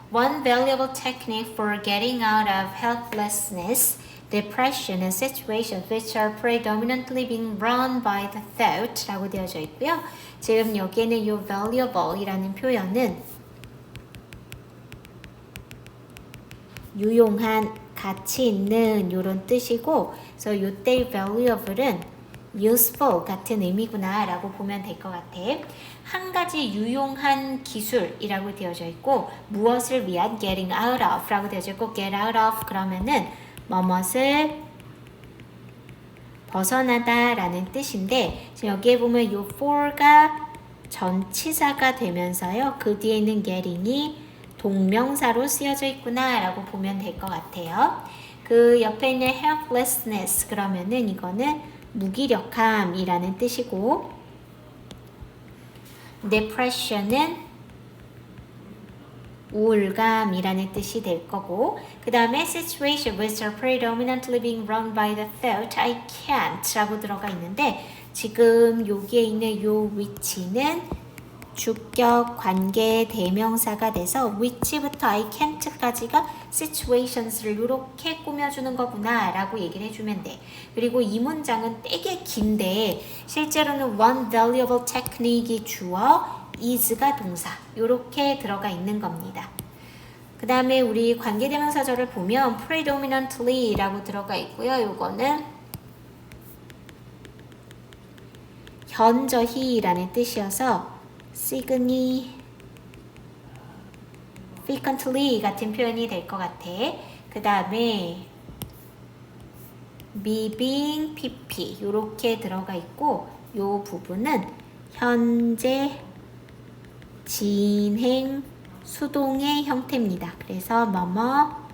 One valuable technique for getting out of helplessness, depression and situations which are predominantly being run by the thought 라고 되어져 있고요. 지금 여기에는 이 valuable 이라는 표현은 유용한, 가치 있는 이런 뜻이고, 그래서 이때 valuable은 useful 같은 의미구나 라고 보면 될 것 같아. 한 가지 유용한 기술이라고 되어져 있고, 무엇을 위한 getting out of 라고 되어져 있고, get out of 그러면은 뭐뭇을 벗어나다 라는 뜻인데, 지금 여기에 보면 이 for가 전치사가 되면서요, 그 뒤에 있는 getting이 동명사로 쓰여져 있구나 라고 보면 될 것 같아요. 그 옆에 있는 helplessness 그러면은 이거는 무기력함이라는 뜻이고, depression은 우울감이라는 뜻이 될 거고, 그 다음에 situation which are predominantly being run by the thought I can't 라고 들어가 있는데, 지금 여기에 있는 요 위치는 주격 관계 대명사가 돼서 which부터 I can't까지가 situations를 이렇게 꾸며주는 거구나 라고 얘기를 해주면 돼. 그리고 이 문장은 되게 긴데 실제로는 one valuable technique이 주어, is가 동사 이렇게 들어가 있는 겁니다. 그 다음에 우리 관계대명사절을 보면 predominantly 라고 들어가 있고요. 요거는 현저히 라는 뜻이어서 significantly 같은 표현이 될 것 같아. 그 다음에 being, pp 이렇게 들어가 있고, 요 부분은 현재, 진행, 수동의 형태입니다. 그래서 뭐뭐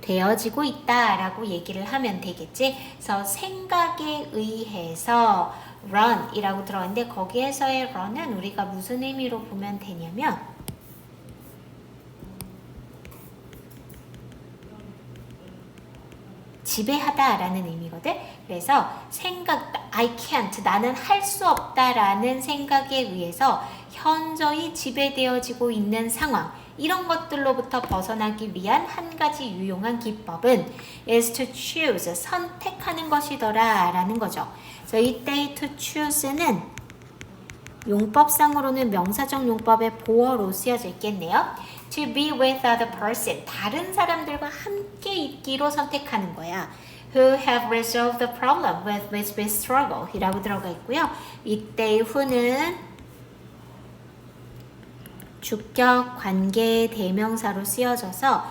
되어지고 있다라고 얘기를 하면 되겠지. 그래서 생각에 의해서 run 이라고 들어갔는데, 거기에서의 run은 우리가 무슨 의미로 보면 되냐면 지배하다 라는 의미거든. 그래서 생각, I can't, 나는 할 수 없다 라는 생각에 의해서 현저히 지배되어지고 있는 상황, 이런 것들로부터 벗어나기 위한 한 가지 유용한 기법은 is to choose, 선택하는 것이더라 라는 거죠. 그래서 이때 to choose는 용법상으로는 명사적 용법의 보어로 쓰여져 있겠네요. To be with other person, 다른 사람들과 함께 있기로 선택하는 거야. Who have resolved the problem with which we struggle 이라고 들어가 있고요. 이때 who는 주격 관계 대명사로 쓰여져서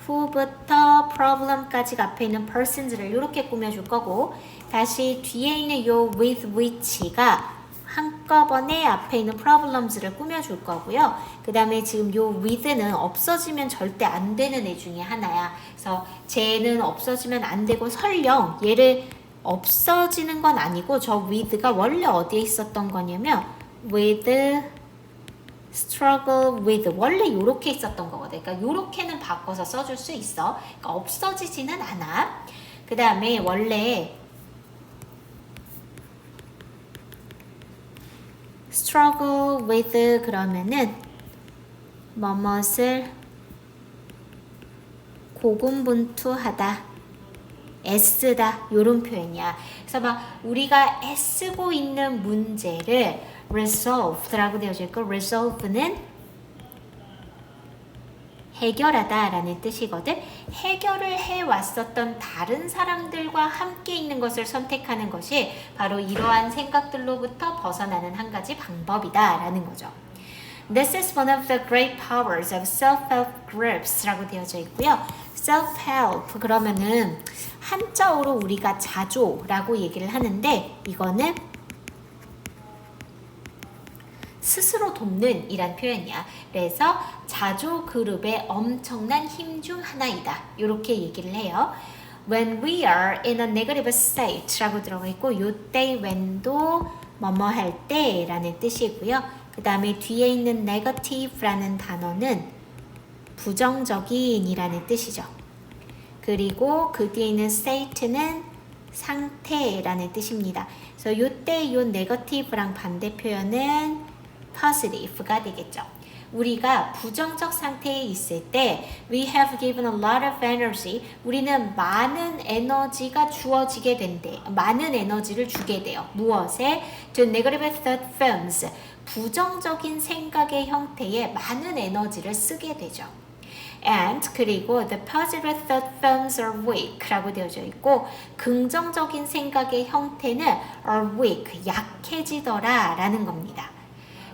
who부터 problem까지 앞에 있는 persons를 이렇게 꾸며줄 거고, 다시 뒤에 있는 요 with which가 한꺼번에 앞에 있는 problems를 꾸며줄 거고요. 그 다음에 지금 요 with는 없어지면 절대 안 되는 애 중에 하나야. 그래서 쟤는 없어지면 안 되고, 설령 얘를 없어지는 건 아니고 저 with가 원래 어디에 있었던 거냐면 with struggle with 원래 요렇게 있었던 거거든. 그러니까 요렇게는 바꿔서 써줄 수 있어. 그러니까 없어지지는 않아. 그 다음에 원래 struggle with 그러면은 뭐뭇을 고군분투하다, 애쓰다 요런 표현이야. 그래서 막 우리가 애쓰고 있는 문제를 resolve라고 되어져 있고, resolve는 해결하다 라는 뜻이거든. 해결을 해왔었던 다른 사람들과 함께 있는 것을 선택하는 것이 바로 이러한 생각들로부터 벗어나는 한 가지 방법이다 라는 거죠. This is one of the great powers of self-help groups 라고 되어져 있고요. self-help 그러면은 한자어로 우리가 자조라고 얘기를 하는데, 이거는 스스로 돕는 이란 표현이야. 그래서 자조 그룹의 엄청난 힘 중 하나이다. 이렇게 얘기를 해요. When we are in a negative state 라고 들어가 있고, 요때 when도 뭐뭐 할 때 라는 뜻이고요. 그 다음에 뒤에 있는 negative라는 단어는 부정적인 이라는 뜻이죠. 그리고 그 뒤에 있는 state는 상태라는 뜻입니다. 그래서 요때 요 negative랑 반대 표현은 positive가 되겠죠. 우리가 부정적 상태에 있을 때 we have given a lot of energy. 우리는 많은 에너지가 주어지게 된대. 많은 에너지를 주게 돼요. 무엇에? To negative thought forms. 부정적인 생각의 형태에 많은 에너지를 쓰게 되죠. And 그리고 the positive thought forms are weak 라고 되어져 있고 긍정적인 생각의 형태는 are weak, 약해지더라 라는 겁니다.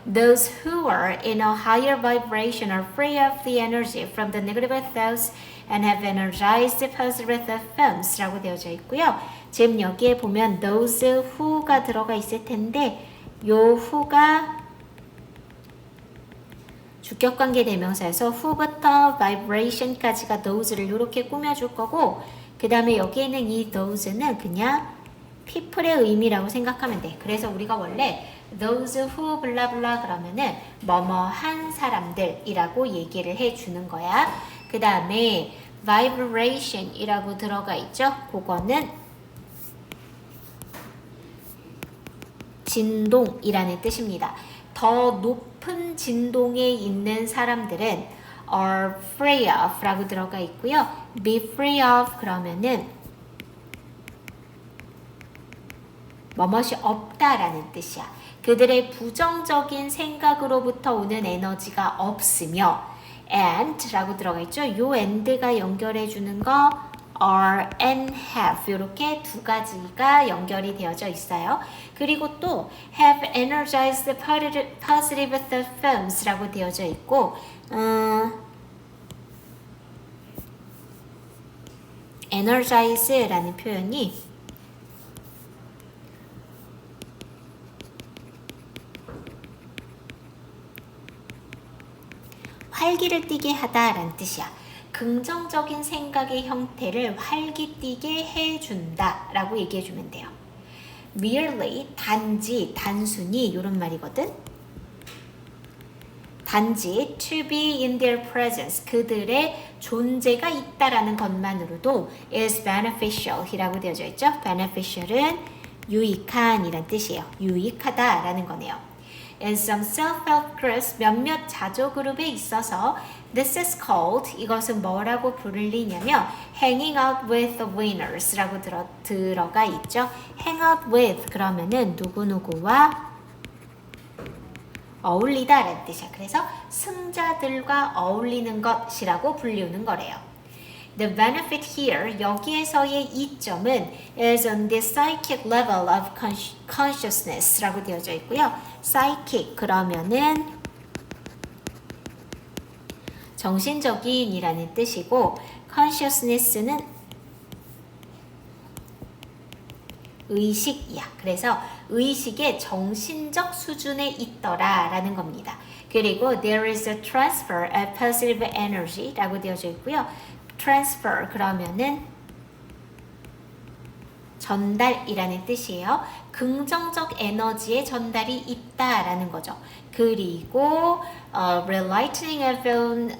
Those who are in a higher vibration are free of the energy from the negative thoughts and have energized the positive thought forms 라고 되어져 있고요. 지금 여기에 보면 those who가 들어가 있을 텐데 요 who가 주격관계 대명사에서 who부터 vibration까지가 those를 이렇게 꾸며줄 거고 그 다음에 여기에 있는 이 those는 그냥 people의 의미라고 생각하면 돼. 그래서 우리가 원래 those who 블라블라 그러면은 뭐뭐한 사람들이라고 얘기를 해주는 거야. 그 다음에 vibration이라고 들어가 있죠. 그거는 진동이라는 뜻입니다. 더 높은 진동에 있는 사람들은 are free of 라고 들어가 있고요. be free of 그러면은 뭐뭇이 없다라는 뜻이야. 그들의 부정적인 생각으로부터 오는 에너지가 없으며 and 라고 들어가 있죠. 요 and가 연결해 주는 거 are and have 이렇게 두 가지가 연결이 되어져 있어요. 그리고 또 have energized the positive thought forms 라고 되어져 있고 energize라는 표현이 활기를 띠게 하다라는 뜻이야. 긍정적인 생각의 형태를 활기띠게 해준다 라고 얘기해주면 돼요. merely, 단지, 단순히 이런 말이거든. 단지 to be in their presence, 그들의 존재가 있다라는 것만으로도 is beneficial 이라고 되어져 있죠. beneficial은 유익한 이란 뜻이에요. 유익하다라는 거네요. In some self-help groups, 몇몇 자조그룹에 있어서 this is called, 이것은 뭐라고 부르냐면 hanging out with the winners 라고 들어가 있죠. hang out with 그러면은 누구누구와 어울리다 라는 뜻이야. 그래서 승자들과 어울리는 것이라고 불리우는 거래요. The benefit here, 여기에서의 이점은 is on the psychic level of consciousness 라고 되어져 있고요. psychic 그러면은 정신적인 이라는 뜻이고 consciousness는 의식이야. 그래서 의식의 정신적 수준에 있더라 라는 겁니다. 그리고 there is a transfer of positive energy 라고 되어져 있고요. transfer 그러면은 전달이라는 뜻이에요. 긍정적 에너지의 전달이 있다라는 거죠. 그리고 relating of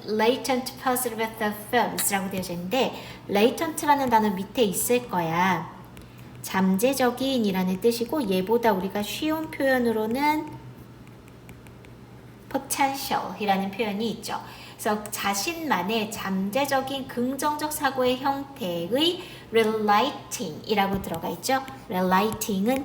latent positive forms 라고 되어져 있는데 latent라는 단어 밑에 있을 거야. 잠재적인 이라는 뜻이고 얘보다 우리가 쉬운 표현으로는 potential 이라는 표현이 있죠. 그래서 자신만의 잠재적인 긍정적 사고의 형태의 relating 이라고 들어가 있죠. relating은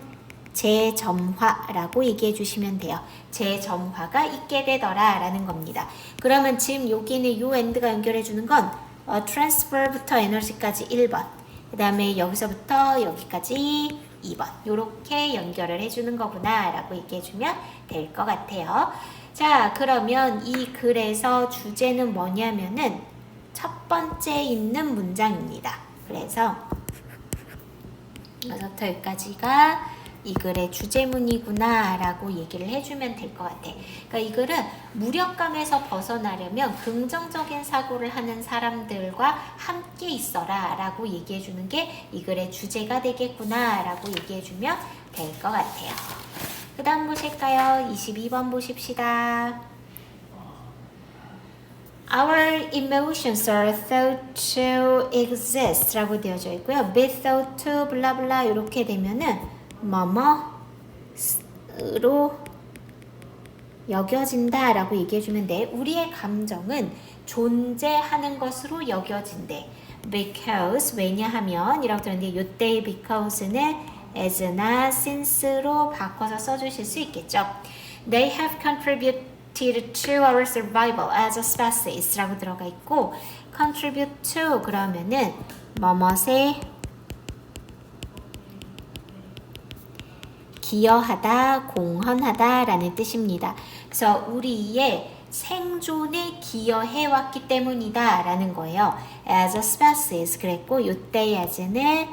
재점화라고 얘기해 주시면 돼요. 재점화가 있게 되더라 라는 겁니다. 그러면 지금 여기는 요 and가 연결해 주는 건 transfer부터 에너지까지 1번 그 다음에 여기서부터 여기까지 2번 요렇게 연결을 해주는 거구나 라고 얘기해 주면 될 것 같아요. 자, 그러면 이 글에서 주제는 뭐냐면은 첫 번째 있는 문장입니다. 그래서 여기서부터 여기까지가 이 글의 주제문이구나 라고 얘기를 해주면 될 것 같아. 그러니까 이 글은 무력감에서 벗어나려면 긍정적인 사고를 하는 사람들과 함께 있어라 라고 얘기해주는 게 이 글의 주제가 되겠구나 라고 얘기해주면 될 것 같아요. 그 다음 보실까요? 22번 보십시다. Our emotions are thought to exist 라고 되어져 있고요. be thought to 블라블라 이렇게 되면은 뭐뭐로 여겨진다 라고 얘기해주면 돼. 우리의 감정은 존재하는 것으로 여겨진대. because, 왜냐하면 이라고 들었는데 요때 because는 as나 since로 바꿔서 써주실 수 있겠죠. They have contributed to our survival as a species 라고 들어가 있고 contribute to 그러면은 뭐뭇에 기여하다, 공헌하다 라는 뜻입니다. 그래서 우리의 생존에 기여해왔기 때문이다 라는 거예요. as a species 그랬고 요때 as는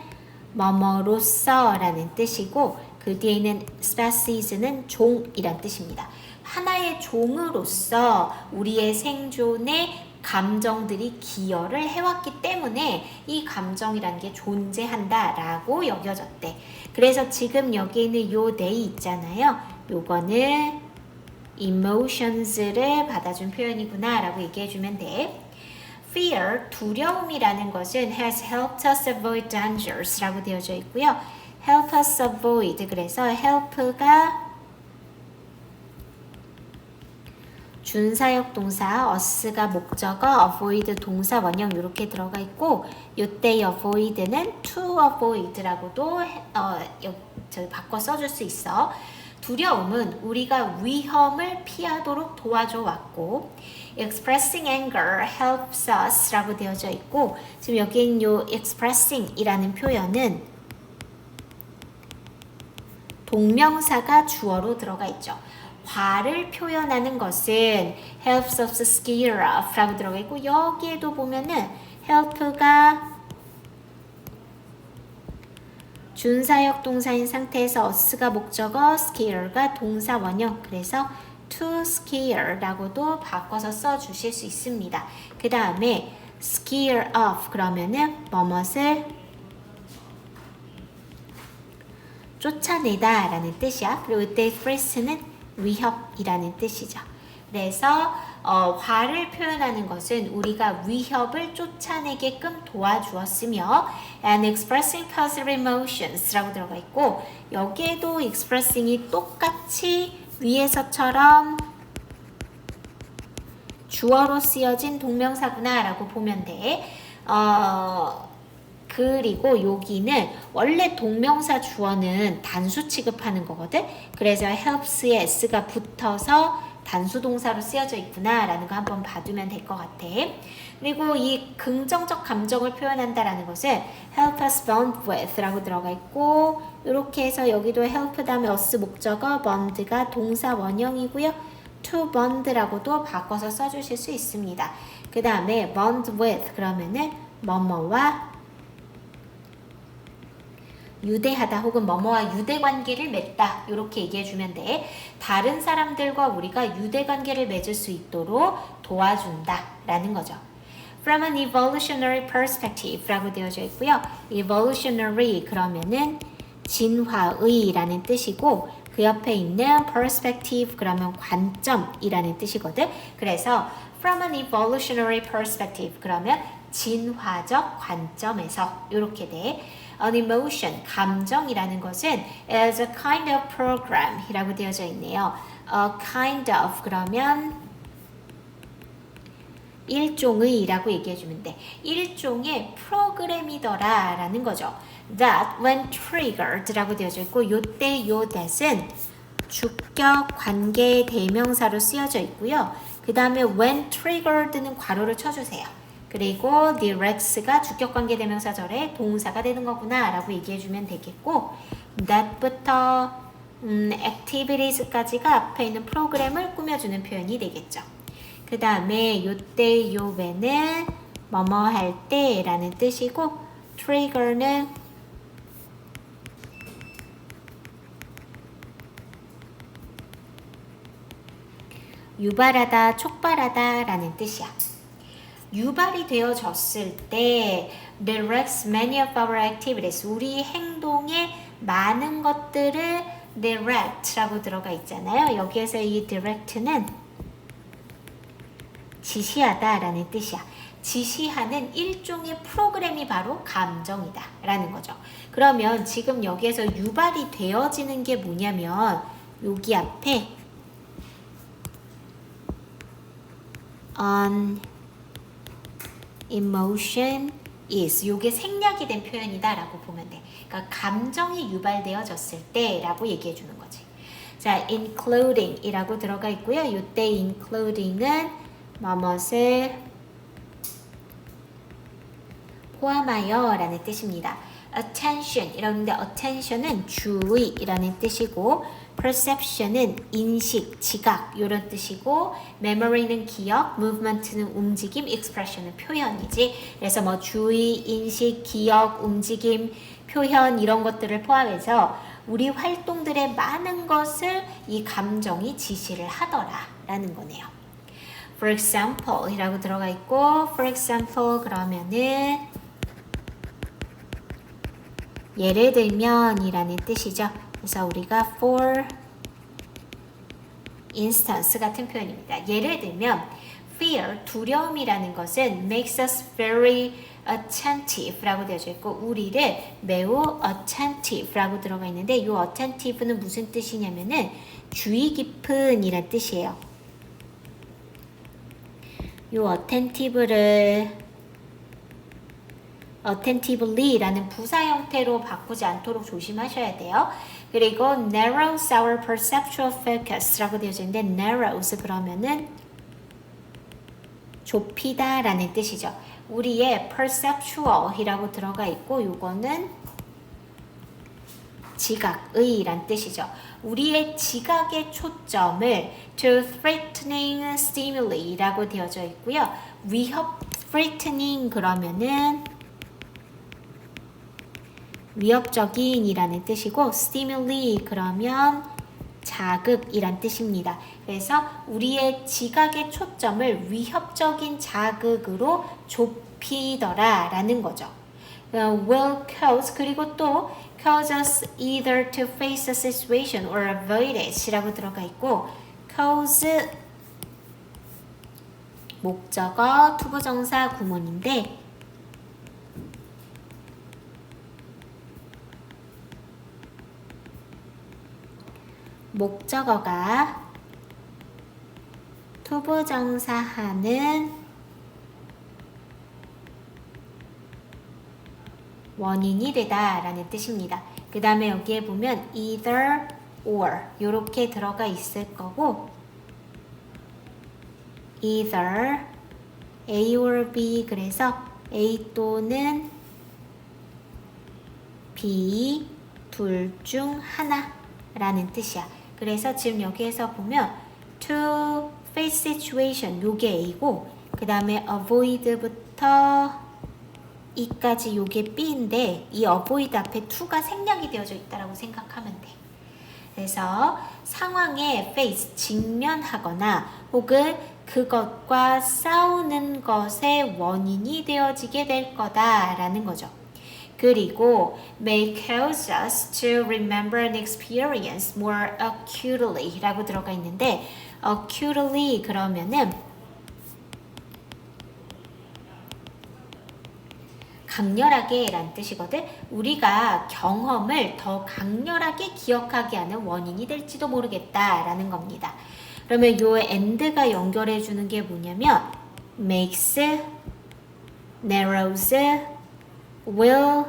뭐뭐로서 라는 뜻이고 그 뒤에 있는 species는 종이란 뜻입니다. 하나의 종으로서 우리의 생존에 감정들이 기여를 해왔기 때문에 이 감정이라는 게 존재한다라고 여겨졌대. 그래서 지금 여기 있는 요 they 있잖아요. 요거는 emotions를 받아준 표현이구나 라고 얘기해주면 돼. Fear, 두려움이라는 것은 has helped us avoid dangers 라고 되어져 있고요. help us avoid, 그래서 help가 준사역 동사, us가 목적어, avoid 동사 원형 이렇게 들어가 있고 요때 avoid는 to avoid라고도 바꿔 써줄 수 있어. 두려움은 우리가 위험을 피하도록 도와줘 왔고 expressing anger helps us 라고 되어져 있고 지금 여기 있는 요 expressing 이라는 표현은 동명사가 주어로 들어가 있죠. 화를 표현하는 것은 helps us scare off 라고 들어가 있고 여기에도 보면은 help가 준사역 동사인 상태에서 us가 목적어, scare가 동사 원형 그래서 to scare 라고도 바꿔서 써주실 수 있습니다. 그 다음에 scare off 그러면은 뭐뭇을 쫓아내다 라는 뜻이야. 그리고 이때 threat는 위협이라는 뜻이죠. 그래서 화를 표현하는 것은 우리가 위협을 쫓아내게끔 도와주었으며 and expressing positive emotions 라고 들어가 있고 여기에도 expressing이 똑같이 위에서처럼 주어로 쓰여진 동명사구나 라고 보면 돼. 그리고 여기는 원래 동명사 주어는 단수 취급하는 거거든. 그래서 helps에 s가 붙어서 단수 동사로 쓰여져 있구나 라는 거 한번 봐두면 될 것 같아. 그리고 이 긍정적 감정을 표현한다라는 것은 help us bond with 라고 들어가 있고 이렇게 해서 여기도 help 다음에 us 목적어 bond가 동사 원형이고요. to bond라고도 바꿔서 써주실 수 있습니다. 그 다음에 bond with 그러면은 뭐뭐와 유대하다 혹은 뭐뭐와 유대관계를 맺다 이렇게 얘기해주면 돼. 다른 사람들과 우리가 유대관계를 맺을 수 있도록 도와준다 라는 거죠. From an evolutionary perspective 라고 되어져 있고요. evolutionary 그러면은 진화의 라는 뜻이고 그 옆에 있는 perspective 그러면 관점이라는 뜻이거든. 그래서 from an evolutionary perspective 그러면 진화적 관점에서 이렇게 돼. An emotion, 감정이라는 것은 is a kind of program 이라고 되어져 있네요. A kind of 그러면 일종의 라고 얘기해주면 돼. 일종의 프로그램이더라 라는 거죠. That when triggered 라고 되어져 있고 요때 요 that은 주격 관계 대명사로 쓰여져 있고요. 그 다음에 when triggered는 괄호를 쳐주세요. 그리고 directs가 주격관계 대명사절에 동사가 되는 거구나 라고 얘기해주면 되겠고 that부터 activities까지가 앞에 있는 프로그램을 꾸며주는 표현이 되겠죠. 그 다음에 요때 요배는 뭐뭐 할 때 라는 뜻이고 trigger는 유발하다, 촉발하다 라는 뜻이야. 유발이 되어졌을 때 directs many of our activities 우리 행동의 많은 것들을 direct라고 들어가 있잖아요. 여기에서 이 direct는 지시하다 라는 뜻이야. 지시하는 일종의 프로그램이 바로 감정이다 라는 거죠. 그러면 지금 여기에서 유발이 되어지는 게 뭐냐면 여기 앞에 an emotion is. 요게 생략이 된 표현이다 라고 보면 돼. 그러니까 감정이 유발되어졌을 때 라고 얘기해 주는 거지. 자, including 이라고 들어가 있고요. 이때 including은 뭐뭇을 포함하여 라는 뜻입니다. attention 이라는데 attention은 주의 이라는 뜻이고 perception은 인식, 지각 이런 뜻이고 memory는 기억, movement는 움직임, expression은 표현이지. 그래서 뭐 주의, 인식, 기억, 움직임, 표현 이런 것들을 포함해서 우리 활동들의 많은 것을 이 감정이 지시를 하더라 라는 거네요. For example 이라고 들어가 있고 for example 그러면은 예를 들면 이라는 뜻이죠. 그래서 우리가 for instance 같은 표현입니다. 예를 들면 fear, 두려움이라는 것은 makes us very attentive 라고 되어져 있고 우리를 매우 attentive 라고 들어가 있는데 이 attentive는 무슨 뜻이냐면은 주의 깊은 이란 뜻이에요. 이 attentive를 attentively라는 부사 형태로 바꾸지 않도록 조심하셔야 돼요. 그리고 narrows our perceptual focus라고 되어져 있는데 narrows 그러면은 좁히다 라는 뜻이죠. 우리의 perceptual이라고 들어가 있고 이거는 지각의 란 뜻이죠. 우리의 지각의 초점을 to threatening stimuli 라고 되어져 있고요. 위협 threatening 그러면은 위협적인 이라는 뜻이고 stimuli 그러면 자극이란 뜻입니다. 그래서 우리의 지각의 초점을 위협적인 자극으로 좁히더라 라는 거죠. will cause 그리고 또 cause us either to face a situation or avoid it 라고 들어가 있고 cause 목적어 투부정사 구문인데 목적어가 투부정사하는 원인이 되다 라는 뜻입니다. 그 다음에 여기에 보면 either or 이렇게 들어가 있을 거고 either A or B 그래서 A 또는 B 둘 중 하나 라는 뜻이야. 그래서 지금 여기에서 보면 to face situation 요게 A고 그 다음에 avoid부터 E까지 요게 B인데 이 avoid 앞에 to가 생략이 되어져 있다라고 생각하면 돼. 그래서 상황에 face 직면하거나 혹은 그것과 싸우는 것의 원인이 되어지게 될 거다라는 거죠. 그리고 may cause us to remember an experience more acutely 라고 들어가 있는데 acutely 그러면은 강렬하게 라는 뜻이거든. 우리가 경험을 더 강렬하게 기억하게 하는 원인이 될지도 모르겠다 라는 겁니다. 그러면 요 and가 연결해 주는 게 뭐냐면 makes, narrows, will,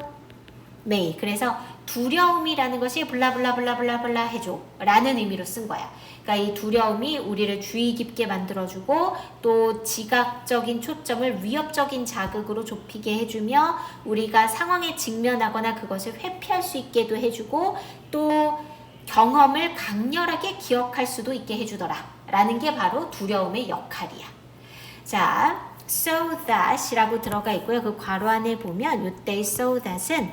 may. 그래서 두려움이라는 것이 블라블라블라블라블라 해줘 라는 의미로 쓴 거야. 그러니까 이 두려움이 우리를 주의 깊게 만들어주고 또 지각적인 초점을 위협적인 자극으로 좁히게 해주며 우리가 상황에 직면하거나 그것을 회피할 수 있게도 해주고 또 경험을 강렬하게 기억할 수도 있게 해주더라 라는 게 바로 두려움의 역할이야. 자, so that 이라고 들어가 있고요. 그 괄호 안에 보면 이때 so that은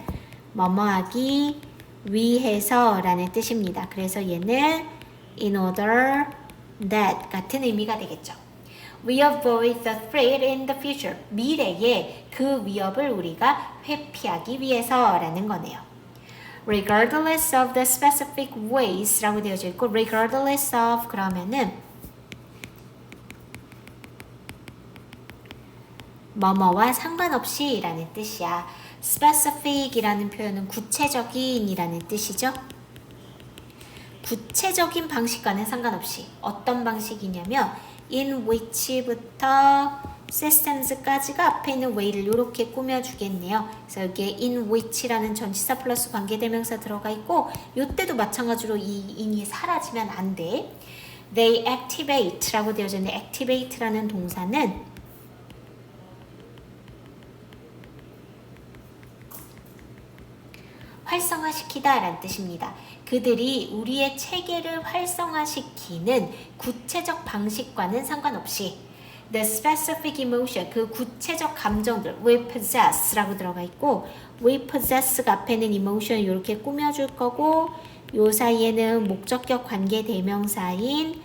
뭐뭐하기 위해서 라는 뜻입니다. 그래서 얘는 in order that 같은 의미가 되겠죠. We avoid the threat in the future. 미래에 그 위협을 우리가 회피하기 위해서 라는 거네요. Regardless of the specific ways 라고 되어져 있고 regardless of 그러면은 뭐뭐와 상관없이 라는 뜻이야. specific 이라는 표현은 구체적인 이라는 뜻이죠. 구체적인 방식과는 상관없이 어떤 방식이냐면 in which부터 systems까지가 앞에 있는 way를 이렇게 꾸며주겠네요. 그래서 여기에 in which라는 전치사 플러스 관계대명사 들어가 있고 이때도 마찬가지로 이 in이 사라지면 안 돼. They activate라고 되어져 있는데 activate라는 동사는 활성화시키다 라는 뜻입니다. 그들이 우리의 체계를 활성화시키는 구체적 방식과는 상관없이 the specific emotion, 그 구체적 감정들 we possess 라고 들어가 있고 we possess가 앞에는 emotion 이렇게 꾸며줄 거고 요 사이에는 목적격 관계 대명사인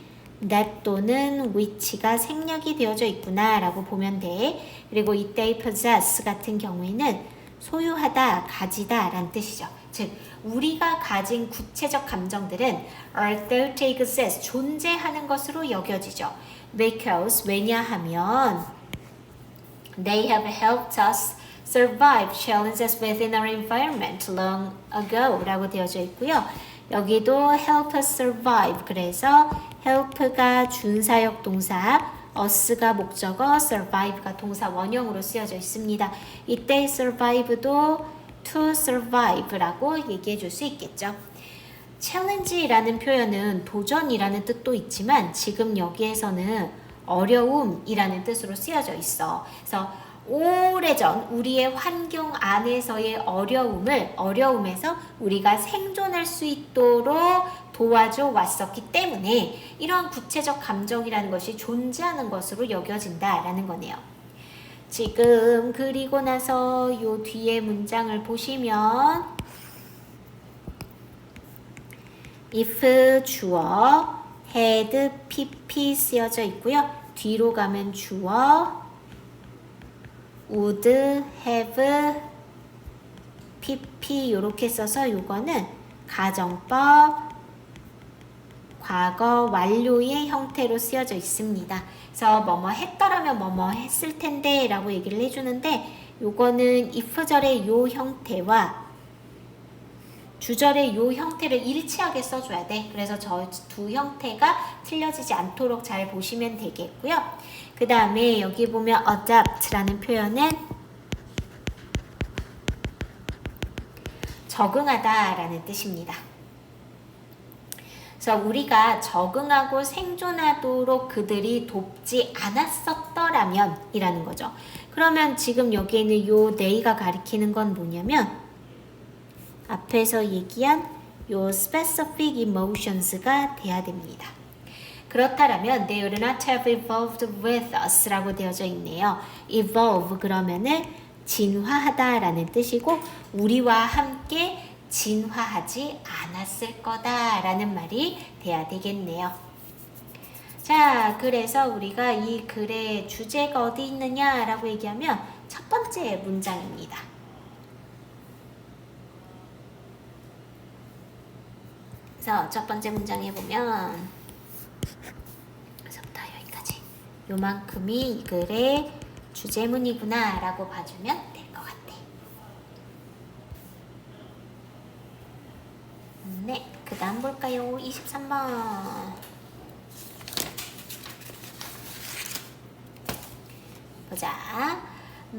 that 또는 which가 생략이 되어져 있구나 라고 보면 돼. 그리고 이때 possess 같은 경우에는 소유하다, 가지다 라는 뜻이죠. 즉, 우리가 가진 구체적 감정들은 are thought to exist, 존재하는 것으로 여겨지죠. Because, 왜냐하면 they have helped us survive challenges within our environment long ago 라고 되어져 있고요. 여기도 help us survive, 그래서 help가 준사역 동사, us가 목적어, survive가 동사 원형으로 쓰여져 있습니다. 이때 survive도 to survive라고 얘기해 줄 수 있겠죠. challenge라는 표현은 도전이라는 뜻도 있지만 지금 여기에서는 어려움이라는 뜻으로 쓰여져 있어. 그래서 오래전 우리의 환경 안에서의 어려움에서 우리가 생존할 수 있도록 도와줘 왔었기 때문에 이러한 구체적 감정이라는 것이 존재하는 것으로 여겨진다라는 거네요. 지금 그리고 나서 요 뒤에 문장을 보시면 if 주어 had pp 쓰여져 있고요. 뒤로 가면 주어 would have pp 이렇게 써서 요거는 가정법 과거 완료의 형태로 쓰여져 있습니다. 그래서 뭐뭐 했더라면 뭐뭐 했을 텐데 라고 얘기를 해주는데 요거는 if절의 요 형태와 주절의 요 형태를 일치하게 써줘야 돼. 그래서 저 두 형태가 틀려지지 않도록 잘 보시면 되겠고요. 그 다음에 여기 보면 adapt라는 표현은 적응하다 라는 뜻입니다. 그래서 우리가 적응하고 생존하도록 그들이 돕지 않았었더라면 이라는 거죠. 그러면 지금 여기에 있는 요 they가 가리키는 건 뭐냐면 앞에서 얘기한 요 specific emotions가 돼야 됩니다. 그렇다면 they would not have evolved with us 라고 되어져 있네요. evolve 그러면은 진화하다 라는 뜻이고 우리와 함께 진화하지 않았을 거다 라는 말이 돼야 되겠네요. 자, 그래서 우리가 이 글의 주제가 어디 있느냐 라고 얘기하면 첫 번째 문장입니다. 그래서 첫 번째 문장에 보면 여기서부터 여기까지 요만큼이 이 글의 주제문이구나 라고 봐주면 될 것 같아. 네, 그 다음 볼까요? 23번 보자.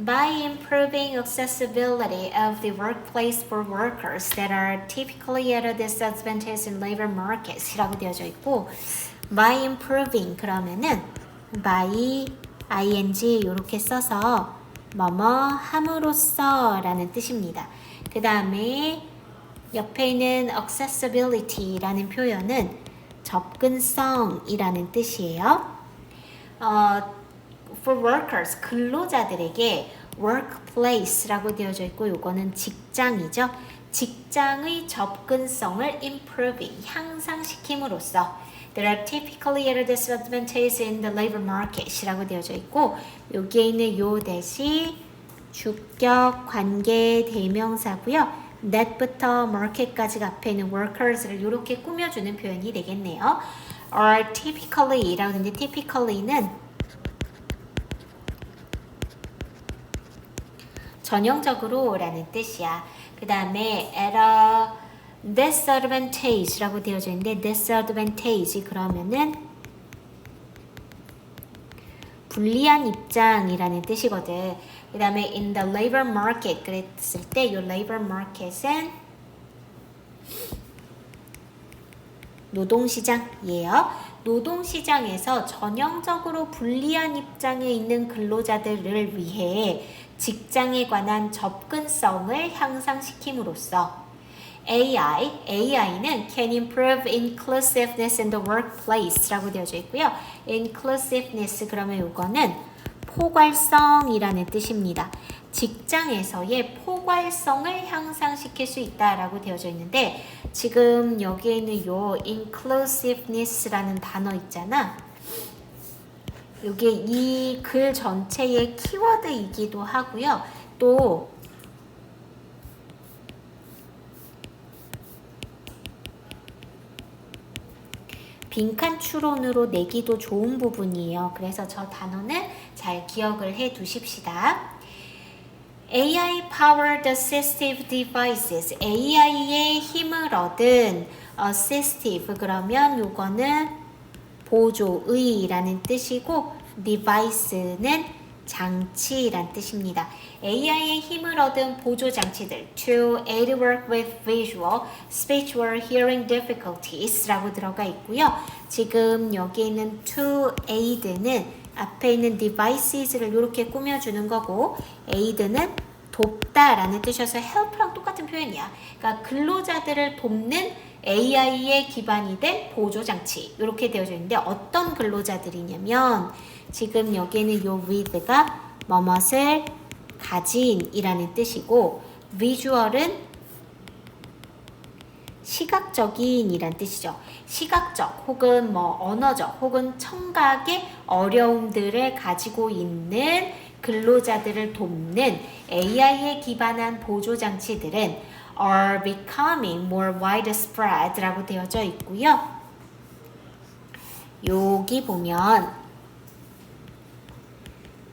By improving accessibility of the workplace for workers that are typically at a disadvantage in labor markets 이라고 되어져 있고 by improving 그러면은 by ing 이렇게 써서 뭐뭐 함으로써 라는 뜻입니다. 그 다음에 옆에 있는 accessibility라는 표현은 접근성이라는 뜻이에요. for workers, 근로자들에게 workplace라고 되어져 있고 요거는 직장이죠. 직장의 접근성을 improving, 향상시킴으로써 There are typically at a disadvantage in the labor market 이라고 되어져 있고 여기에 있는 요 대시 주격 관계 대명사고요. that부터 market까지 앞에 있는 workers를 이렇게 꾸며주는 표현이 되겠네요. or typically 라고 하는데 typically는 전형적으로 라는 뜻이야. 그 다음에 at a disadvantage 라고 되어져 있는데 disadvantage 그러면은 불리한 입장이라는 뜻이거든. 그 다음에 in the labor market 그랬을 때 이 labor market은 노동시장이에요. 노동시장에서 전형적으로 불리한 입장에 있는 근로자들을 위해 직장에 관한 접근성을 향상시킴으로써 AI는 can improve inclusiveness in the workplace라고 되어져 있고요. inclusiveness 그러면 이거는 포괄성이라는 뜻입니다. 직장에서의 포괄성을 향상시킬 수 있다라고 되어져 있는데 지금 여기에 있는 요 inclusiveness라는 단어 있잖아. 이게 이 글 전체의 키워드이기도 하고요. 또 빈칸 추론으로 내기도 좋은 부분이에요. 그래서 저 단어는 잘 기억을 해 두십시다. AI-powered assistive devices, AI의 힘을 얻은 assistive 그러면 요거는 보조의라는 뜻이고 device는 장치란 뜻입니다. AI의 힘을 얻은 보조 장치들 to aid work with visual, speech or hearing difficulties라고 들어가 있고요. 지금 여기 있는 to aid는 앞에 있는 devices를 이렇게 꾸며주는 거고 aid는 돕다라는 뜻이어서 help랑 똑같은 표현이야. 그러니까 근로자들을 돕는 AI의 기반이 된 보조장치 이렇게 되어져 있는데 어떤 근로자들이냐면 지금 여기에는 요 with가 뭐뭇을 가진이라는 뜻이고 visual은 시각적인이란 뜻이죠. 시각적 혹은 뭐 언어적 혹은 청각의 어려움들을 가지고 있는 근로자들을 돕는 AI에 기반한 보조장치들은 are becoming more widespread 라고 되어져 있고요. 여기 보면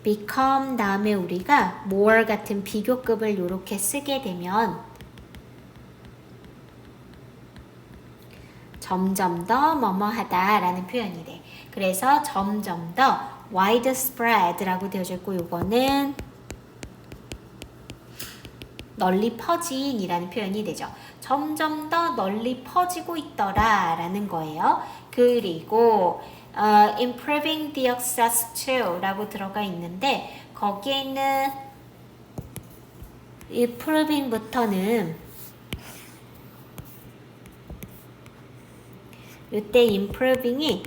become 다음에 우리가 more 같은 비교급을 이렇게 쓰게 되면 점점 더 뭐뭐하다 라는 표현이 돼. 그래서 점점 더 widespread 라고 되어져 있고 이거는 널리 퍼진 이라는 표현이 되죠. 점점 더 널리 퍼지고 있더라 라는 거예요. 그리고 improving the access to 라고 들어가 있는데 거기에 있는 improving부터는 이때 improving이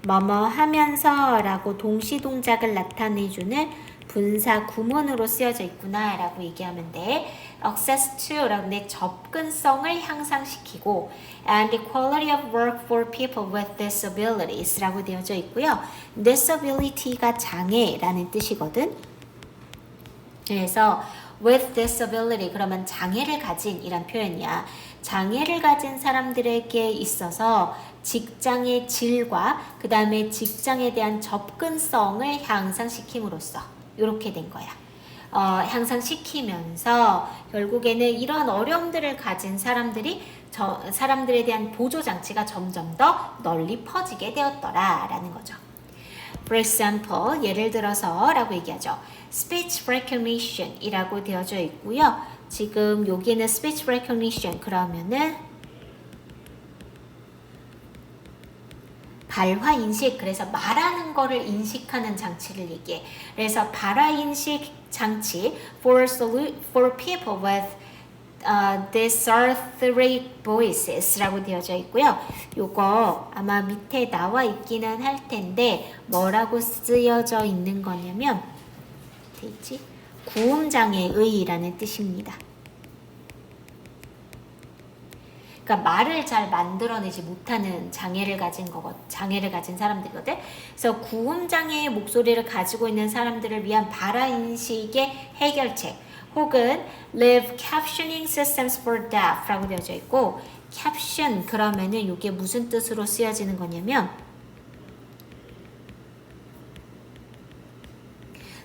뭐뭐 하면서 라고 동시동작을 나타내주는 분사 구문으로 쓰여져 있구나 라고 얘기하면 돼. access to 라고 내 접근성을 향상시키고 and the quality of work for people with disabilities 라고 되어져 있고요. disability가 장애라는 뜻이거든. 그래서 with disability 그러면 장애를 가진 이란 표현이야. 장애를 가진 사람들에게 있어서 직장의 질과 그 다음에 직장에 대한 접근성을 향상시킴으로써 이렇게 된 거야. 향상시키면서 결국에는 이런 어려움들을 가진 사람들에 대한 보조장치가 점점 더 널리 퍼지게 되었더라 라는 거죠. For example, 예를 들어서 라고 얘기하죠. Speech recognition 이라고 되어져 있고요. 지금 여기는 speech recognition 그러면은 발화 인식, 그래서 말하는 거를 인식하는 장치를 얘기해. 그래서 발화 인식 장치 for people with dysarthric voices라고 되어져 있고요. 요거 아마 밑에 나와 있기는 할 텐데 뭐라고 쓰여져 있는 거냐면 되지? 구음장애의라는 뜻입니다. 그러니까 말을 잘 만들어내지 못하는 장애를 가진 사람들이거든. 그래서 구음장애의 목소리를 가지고 있는 사람들을 위한 발화인식의 해결책 혹은 live captioning systems for deaf라고 되어져 있고 caption 그러면은 이게 무슨 뜻으로 쓰여지는 거냐면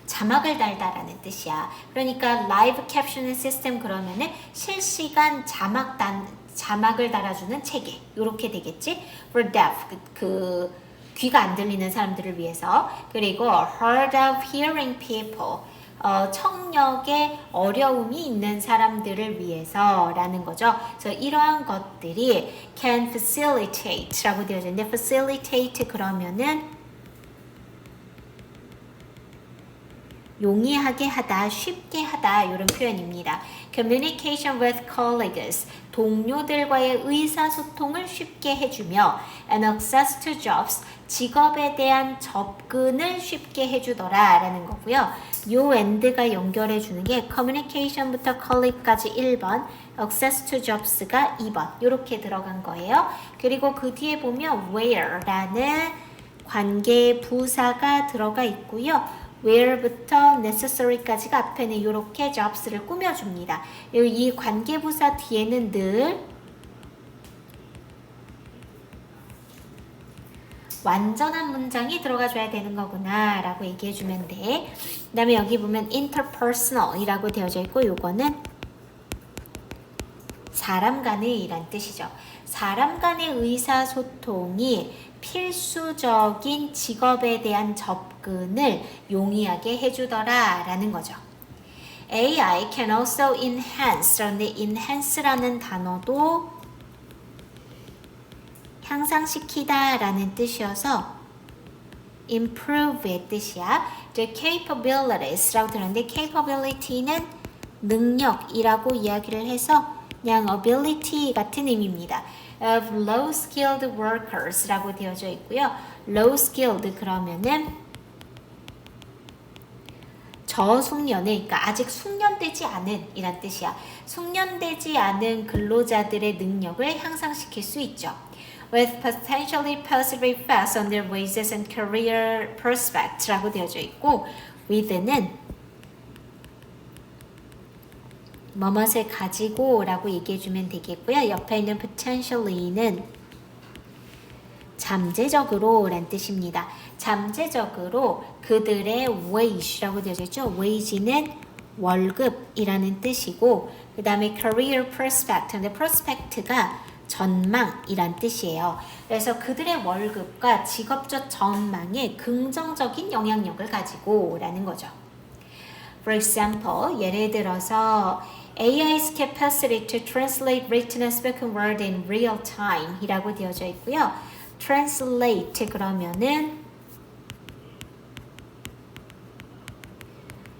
자막을 달다라는 뜻이야. 그러니까 live captioning system 그러면은 실시간 자막을 달아주는 체계 이렇게 되겠지. For deaf 귀가 안 들리는 사람들을 위해서. 그리고 hard of hearing people. 청력에 어려움이 있는 사람들을 위해서라는 거죠. 그래서 이러한 것들이 can facilitate라고 되어져 있는데 facilitate 그러면은 용이하게 하다, 쉽게 하다 이런 표현입니다. Communication with colleagues, 동료들과의 의사소통을 쉽게 해주며 and access to jobs, 직업에 대한 접근을 쉽게 해주더라 라는 거고요. 요 and가 연결해주는 게 communication부터 colleague까지 1번, access to jobs가 2번 이렇게 들어간 거예요. 그리고 그 뒤에 보면 where라는 관계 부사가 들어가 있고요. where부터 necessary까지가 앞에는 이렇게 jobs를 꾸며줍니다. 이 관계부사 뒤에는 늘 완전한 문장이 들어가줘야 되는 거구나 라고 얘기해주면 돼. 그 다음에 여기 보면 interpersonal 이라고 되어져 있고 요거는 사람 간의 이란 뜻이죠. 사람 간의 의사소통이 필수적인 직업에 대한 접근을 용이하게 해주더라 라는 거죠. AI can also enhance. 그런데 enhance라는 단어도 향상시키다 라는 뜻이어서 improve의 뜻이야. The capabilities라고 들었는데 capability는 능력이라고 이야기를 해서 그냥 ability 같은 의미입니다. of low skilled workers 라고 되어져 있고요. low skilled 그러면은 저숙련의, 그러니까 아직 숙련되지 않은 이란 뜻이야. 숙련되지 않은 근로자들의 능력을 향상시킬 수 있죠. with potentially positive effects on their wages and career prospects 라고 되어져 있고 with는 뭐뭇을 가지고 라고 얘기해주면 되겠고요. 옆에 있는 potentially는 잠재적으로 란 뜻입니다. 잠재적으로 그들의 wage라고 되어져 있죠. wage는 월급이라는 뜻이고 그 다음에 career prospect, 근데 prospect가 전망이란 뜻이에요. 그래서 그들의 월급과 직업적 전망에 긍정적인 영향력을 가지고 라는 거죠. For example, 예를 들어서 AI's capacity to translate written and spoken word in real time 이라고 되어져 있고요. translate 그러면은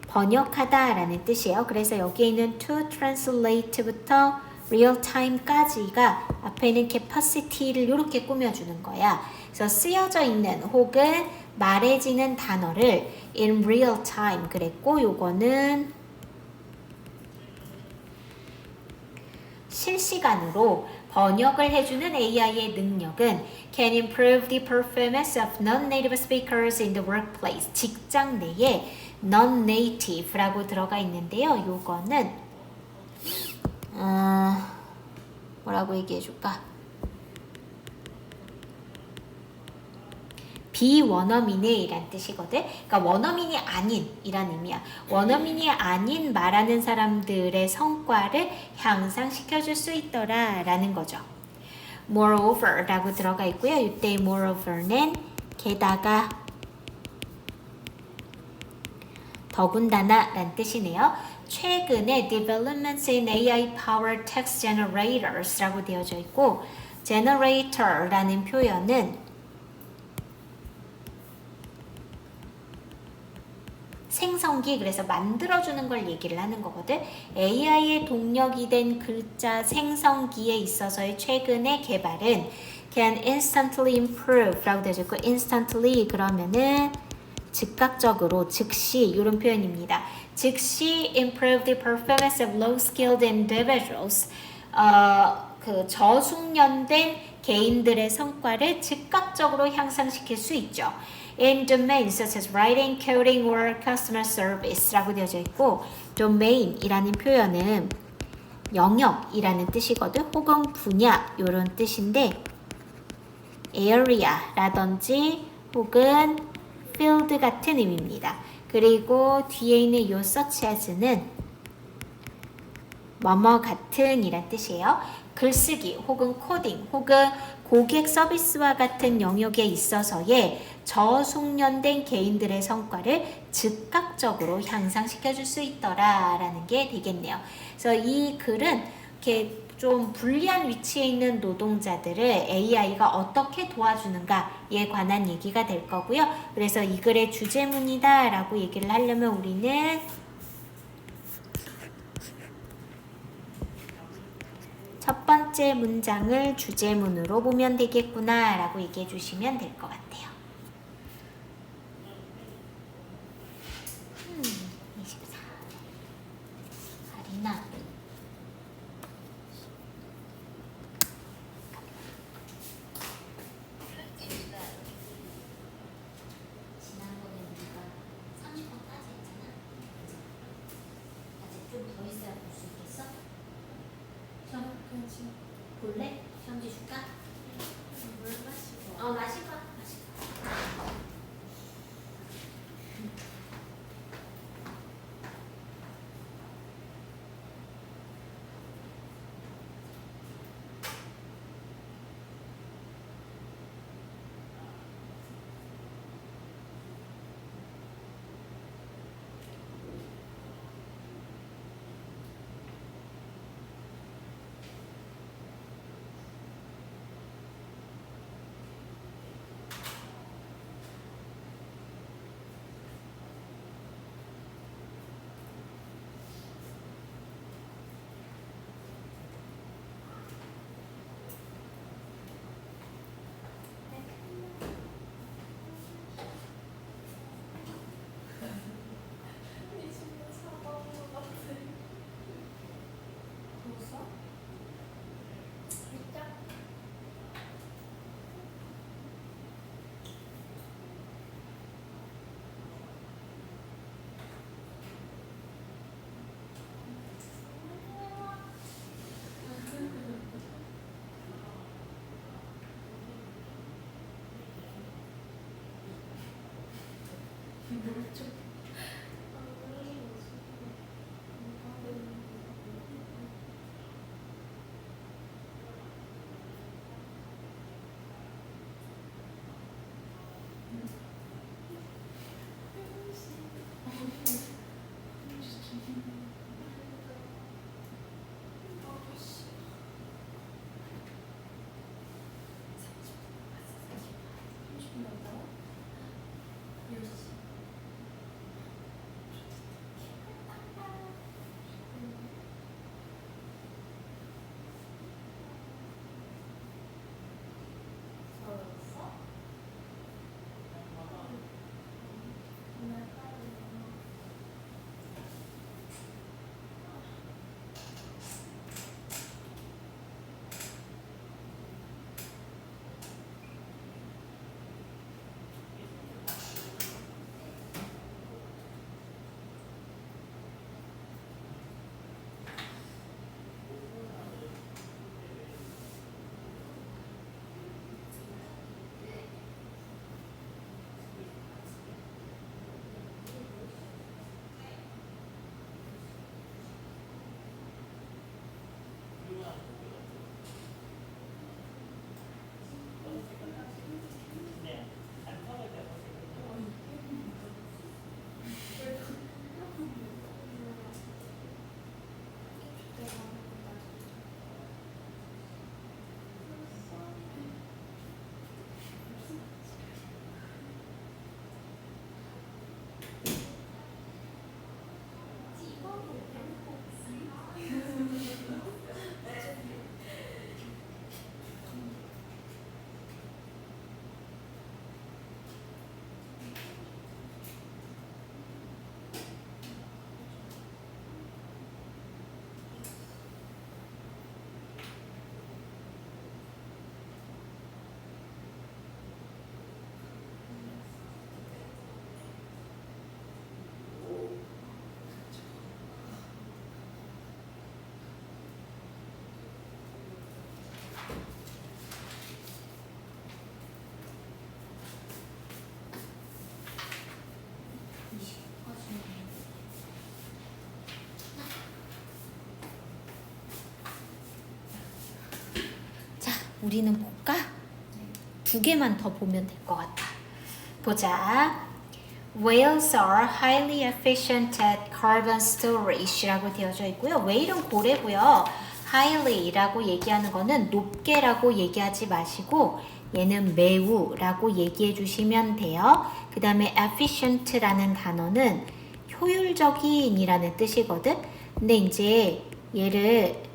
번역하다 라는 뜻이에요. 그래서 여기에 있는 to translate부터 real time까지가 앞에 있는 capacity를 이렇게 꾸며주는 거야. 그래서 쓰여져 있는 혹은 말해지는 단어를 in real time 그랬고 요거는 실시간으로 번역을 해주는 AI의 능력은 can improve the performance of non-native speakers in the workplace. 직장 내에 non-native라고 들어가 있는데요. 요거는 뭐라고 얘기해줄까? 비원어민의 이란 뜻이거든. 그러니까 원어민이 아닌 이란 의미야. 원어민이 아닌 말하는 사람들의 성과를 향상시켜줄 수 있더라 라는 거죠. moreover 라고 들어가 있고요. 이때 moreover는 게다가 더군다나 란 뜻이네요. 최근에 developments in AI powered text generators 라고 되어져 있고 generator 라는 표현은 생성기, 그래서 만들어주는 걸 얘기를 하는 거거든. AI의 동력이 된 글자 생성기에 있어서의 최근의 개발은 can instantly improve 라고 되어 있고 instantly 그러면은 즉각적으로, 즉시 이런 표현입니다. 즉시 improve the performance of low-skilled individuals. 그 저숙련된 개인들의 성과를 즉각적으로 향상시킬 수 있죠. In domains such as writing, coding, or customer service라고 되어져 있고 domain이라는 표현은 영역이라는 뜻이거든. 혹은 분야 이런 뜻인데 area라든지 혹은 field 같은 의미입니다. 그리고 뒤에 있는 요 such as는 뭐뭐 같은 이란 뜻이에요. 글쓰기 혹은 코딩 혹은 고객 서비스와 같은 영역에 있어서의 저숙련된 개인들의 성과를 즉각적으로 향상시켜 줄 수 있더라라는 게 되겠네요. 그래서 이 글은 이렇게 좀 불리한 위치에 있는 노동자들을 AI가 어떻게 도와주는가에 관한 얘기가 될 거고요. 그래서 이 글의 주제문이다 라고 얘기를 하려면 우리는 첫 번째 문장을 주제문으로 보면 되겠구나 라고 얘기해 주시면 될 것 같아요. 24. 아리나. 지난번에 우리가 30번까지 했잖아. 아직 좀 더 있어야 볼 수 있겠어? 볼래? 시험지 줄까? 물 마시고. 마시고 와. 마시고. 우리는 볼까? 두 개만 더 보면 될 것 같아. 보자. Whales are highly efficient at carbon storage라고 되어져 있고요. whale은 고래고요. highly라고 얘기하는 거는 높게라고 얘기하지 마시고 얘는 매우라고 얘기해 주시면 돼요. 그 다음에 efficient라는 단어는 효율적인이라는 뜻이거든. 근데 이제 얘를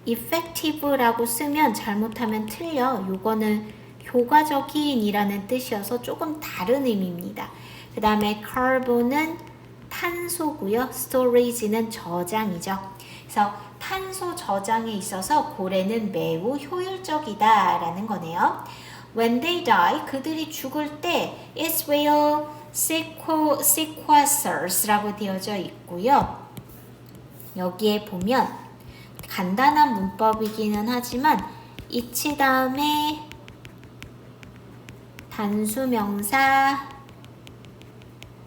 effective라고 쓰면 잘못하면 틀려. 요거는 효과적인이라는 뜻이어서 조금 다른 의미입니다. 그 다음에 carbon은 탄소고요. storage는 저장이죠. 그래서 탄소 저장에 있어서 고래는 매우 효율적이다 라는 거네요. When they die, 그들이 죽을 때 its will sequesters라고 되어져 있고요. 여기에 보면 간단한 문법이기는 하지만 이치 다음에 단수명사,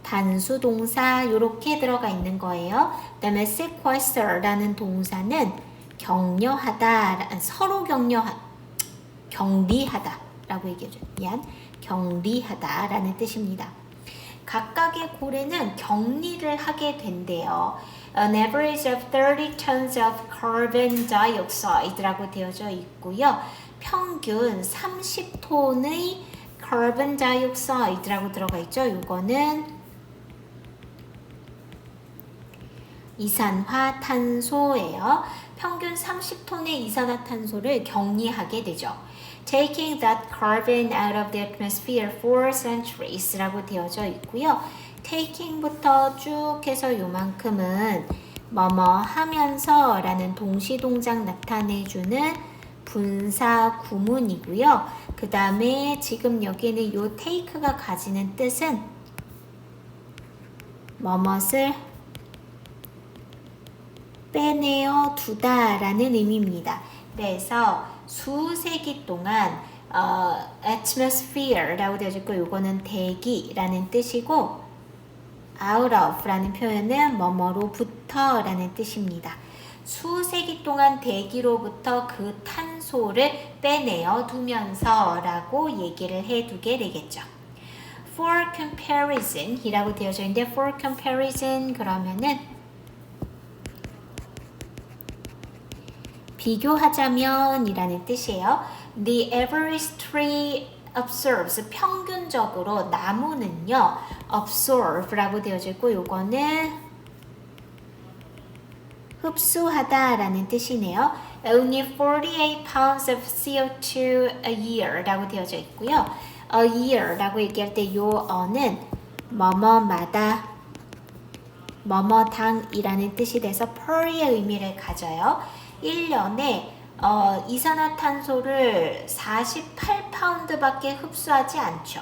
단수동사 이렇게 들어가 있는 거예요. 그 다음에 sequester라는 동사는 격려하다, 서로 격리하다라고 얘기해줘요. 미안, 격리하다라는 뜻입니다. 각각의 고래는 격리를 하게 된대요. An average of 30 tons of carbon dioxide라고 되어져 있고요. 평균 30톤의 carbon dioxide라고 들어가 있죠. 이거는 이산화탄소예요. 평균 30톤의 이산화탄소를 격리하게 되죠. Taking that carbon out of the atmosphere for centuries라고 되어져 있고요. taking부터 쭉 해서 요만큼은 뭐뭐 하면서 라는 동시동작 나타내주는 분사 구문이고요. 그 다음에 지금 여기는 요 take가 가지는 뜻은 뭐뭇을 빼내어 두다 라는 의미입니다. 그래서 수세기 동안 atmosphere라고 되어져 있고 요거는 대기라는 뜻이고 out of 라는 표현은 뭐뭐로부터 라는 뜻입니다. 수세기 동안 대기로부터 그 탄소를 빼내어 두면서 라고 얘기를 해두게 되겠죠. For comparison 이라고 되어져 있는데 for comparison 그러면은 비교하자면 이라는 뜻이에요. The average tree absorbs 평균적으로 나무는요 absorb라고 되어져 있고 요거는 흡수하다 라는 뜻이네요. Only 48 pounds of CO2 a year 라고 되어져 있고요. a year 라고 얘기할 때 요 어는 뭐뭐마다 뭐뭐당이라는 뜻이 돼서 per의 의미를 가져요. 1년에 이산화탄소를 48파운드밖에 흡수하지 않죠.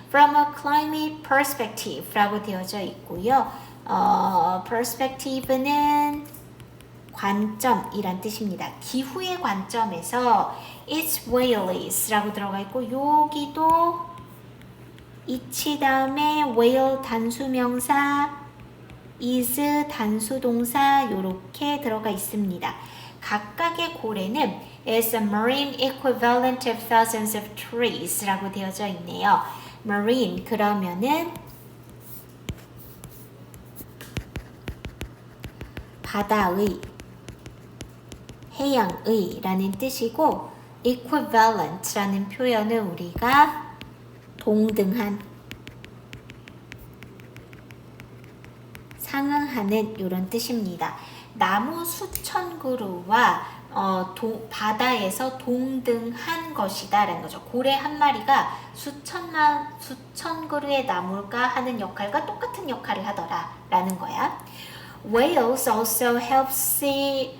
From a climate perspective 라고 되어져 있고요. perspective는 관점이란 뜻입니다. 기후의 관점에서 its whales 라고 들어가 있고 여기도 이치 다음에 whale 단수명사 is 단수동사 요렇게 들어가 있습니다. 각각의 고래는 is a marine equivalent of thousands of trees 라고 되어져 있네요. marine 그러면은 바다의, 해양의 라는 뜻이고 equivalent 라는 표현은 우리가 동등한, 상응하는 이런 뜻입니다. 나무 수천 그루와 바다에서 동등한 것이다 라는 거죠. 고래 한 마리가 수천 그루의 나무가 하는 역할과 똑같은 역할을 하더라 라는 거야. Whales also help sequester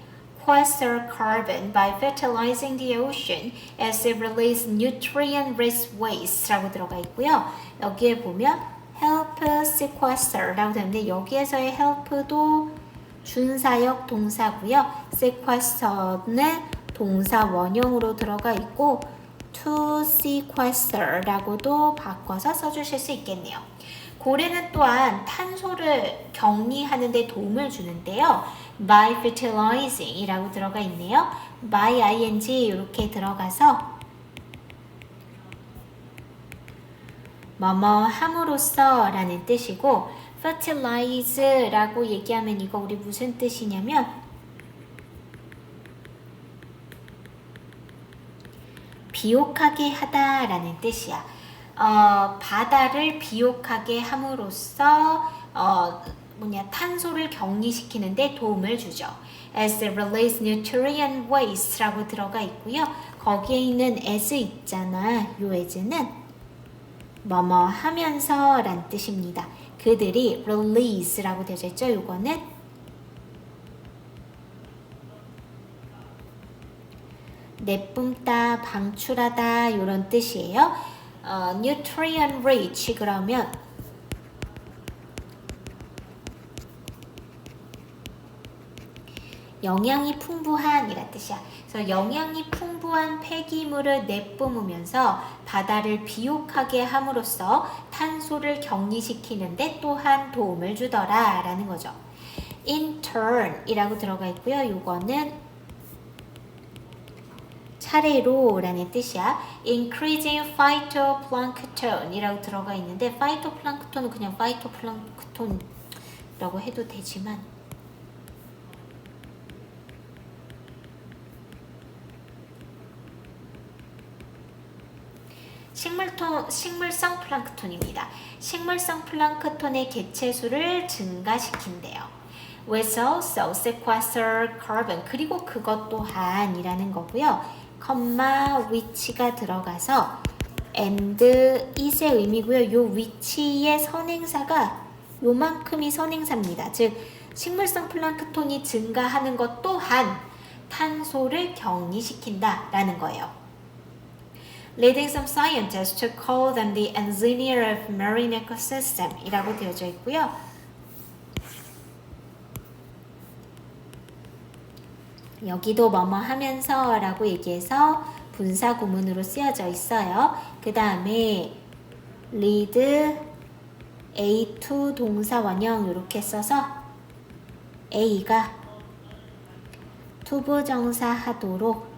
carbon by fertilizing the ocean as they release nutrient-rich waste 라고 들어가 있고요. 여기에 보면 help sequester 라고 되는데 여기에서의 help도 준사역 동사고요. sequester는 동사 원형으로 들어가 있고 to sequester 라고도 바꿔서 써주실 수 있겠네요. 고래는 또한 탄소를 격리하는 데 도움을 주는데요. by fertilizing 이라고 들어가 있네요. by ing 이렇게 들어가서 뭐뭐 함으로써 라는 뜻이고 fertilize라고 얘기하면 이거 우리 무슨 뜻이냐면 비옥하게 하다 라는 뜻이야. 바다를 비옥하게 함으로써 탄소를 격리시키는데 도움을 주죠. As it release nutrient waste라고 들어가 있고요. 거기에 있는 as 있잖아. 요 as는 뭐뭐 하면서 란 뜻입니다. 그들이 release라고 되어 있죠. 요거는 내뿜다, 방출하다 요런 뜻이에요. nutrient rich 그러면 영양이 풍부한 이란 뜻이야. 그래서 영양이 풍부한 폐기물을 내뿜으면서 바다를 비옥하게 함으로써 탄소를 격리시키는데 또한 도움을 주더라 라는 거죠. In turn 이라고 들어가 있고요. 요거는 차례로 라는 뜻이야. Increasing phytoplankton 이라고 들어가 있는데 phytoplankton은 그냥 phytoplankton이라고 해도 되지만 식물성 플랑크톤입니다. 식물성 플랑크톤의 개체수를 증가시킨대요. With also sequester carbon 그리고 그것 또한이라는 거고요. 컴마 which가 들어가서 and it의 의미고요. 요 which의 선행사가 요만큼이 선행사입니다. 즉 식물성 플랑크톤이 증가하는 것 또한 탄소를 격리시킨다 라는 거예요. Leading some scientists to call them the engineer of marine ecosystem 이라고 되어져 있고요. 여기도 뭐뭐 하면서 라고 얘기해서 분사 구문으로 쓰여져 있어요. 그 다음에 lead A2 동사 원형 이렇게 써서 A가 투부정사 하도록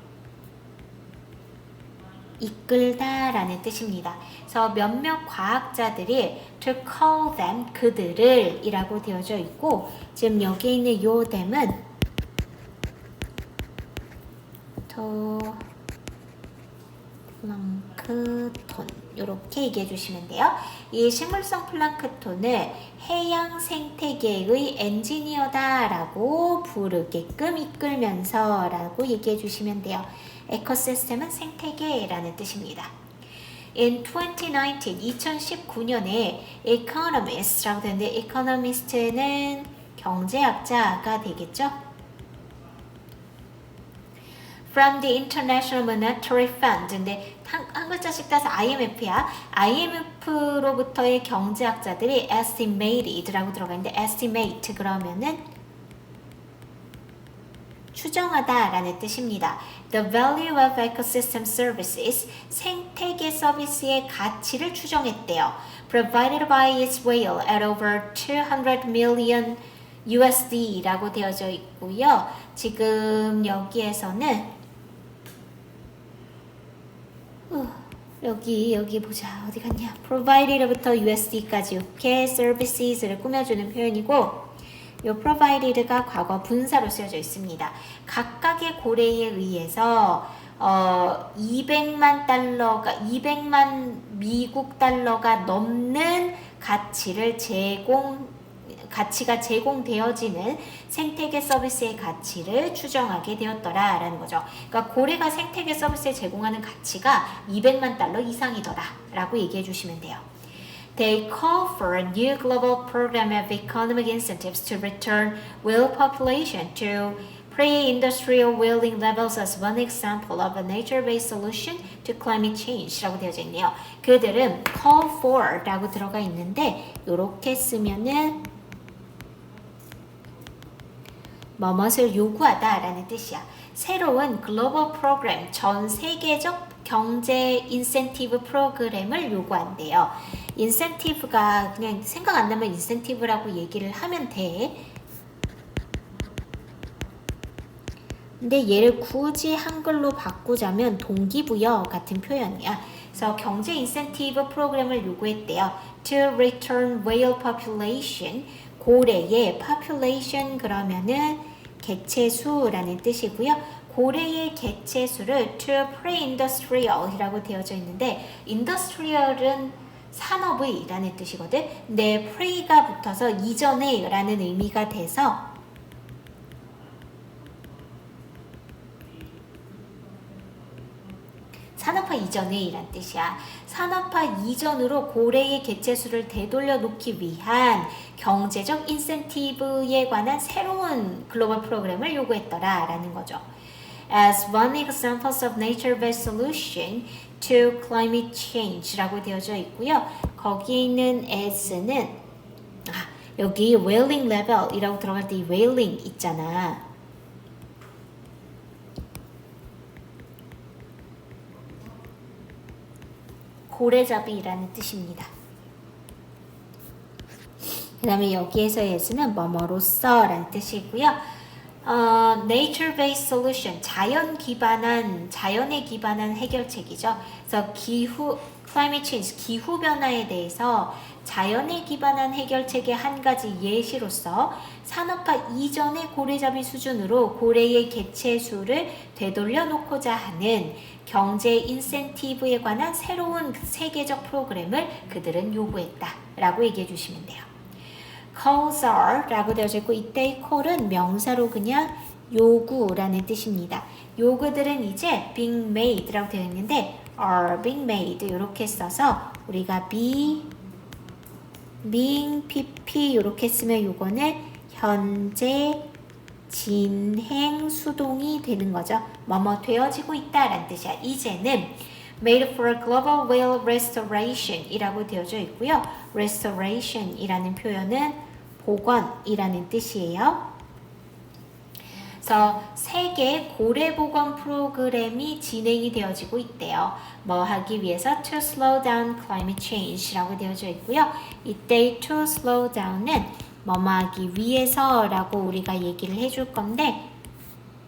이끌다 라는 뜻입니다. 그래서 몇몇 과학자들이 to call them 그들을 이라고 되어져 있고 지금 여기 있는 요 them은 플랑크톤 이렇게 얘기해 주시면 돼요. 이 식물성 플랑크톤을 해양 생태계의 엔지니어다 라고 부르게끔 이끌면서 라고 얘기해 주시면 돼요. 에코시스템은 생태계라는 뜻입니다. In 2019년에 Economist라고 되는데 Economist는 경제학자가 되겠죠. From the International Monetary Fund 근데 한 글자씩 따서 IMF야. IMF로부터의 경제학자들이 estimated라고 들어가 있는데 estimate 그러면은 추정하다 라는 뜻입니다. The value of ecosystem services 생태계 서비스의 가치를 추정했대요. Provided by its whale at over 200 million USD라고 되어져 있고요. 지금 여기에서는 여기 보자. 어디 갔냐? Provided부터 USD까지 이렇게 services를 꾸며주는 표현이고 요 provided가 과거 분사로 쓰여져 있습니다. 각각의 고래에 의해서 200만 미국 달러가 넘는 가치가 제공되어지는 생태계 서비스의 가치를 추정하게 되었더라라는 거죠. 그러니까 고래가 생태계 서비스에 제공하는 가치가 200만 달러 이상이더라 라고 얘기해 주시면 돼요. They call for a new global program of economic incentives to return whale population to pre-industrial whaling levels as one example of a nature-based solution to climate change 라고 되어져 있네요. 그들은 call for 라고 들어가 있는데 이렇게 쓰면은 뭐뭇을 요구하다 라는 뜻이야. 새로운 글로벌 프로그램, 전 세계적 경제 인센티브 프로그램을 요구한대요. 인센티브가 그냥 생각 안 나면 인센티브라고 얘기를 하면 돼. 근데 얘를 굳이 한글로 바꾸자면 동기부여 같은 표현이야. 그래서 경제 인센티브 프로그램을 요구했대요. To return whale population, 고래의 population 그러면은 개체수라는 뜻이고요. 고래의 개체수를 to pre-industrial이라고 되어져 있는데 industrial은 산업의 라는 뜻이거든. 근데 pre가 붙어서 이전에 라는 의미가 돼서 산업화 이전에 이란 뜻이야. 산업화 이전으로 고래의 개체수를 되돌려 놓기 위한 경제적 인센티브에 관한 새로운 글로벌 프로그램을 요구했더라 라는 거죠. As one example of nature-based solution to climate change라고 되어져 있고요. 거기에 있는 as는 여기 whaling level이라고 들어갈 때 이 whaling 있잖아. 고래잡이라는 뜻입니다. 그 다음에 여기에서 as는 뭐뭐로써 라는 뜻이고요. nature-based solution, 자연에 기반한 해결책이죠. 그래서 climate change, 기후 변화에 대해서 자연에 기반한 해결책의 한 가지 예시로서 산업화 이전의 고래잡이 수준으로 고래의 개체수를 되돌려 놓고자 하는 경제 인센티브에 관한 새로운 세계적 프로그램을 그들은 요구했다라고 얘기해 주시면 돼요. calls are 라고 되어져 있고 이때의 call은 명사로 그냥 요구라는 뜻입니다. 요구들은 이제 being made라고 되어 있는데 are being made 이렇게 써서 우리가 being pp 이렇게 쓰면 요거는 현재 진행 수동이 되는 거죠. 뭐뭐 되어지고 있다라는 뜻이야. 이제는 made for global whale restoration 이라고 되어져 있고요. restoration 이라는 표현은 복원이라는 뜻이에요. 그래서 세계 고래 복원 프로그램이 진행이 되어지고 있대요. 뭐 하기 위해서 to slow down climate change라고 되어져 있고요. 이때 to slow down은 뭐뭐 하기 위해서라고 우리가 얘기를 해줄 건데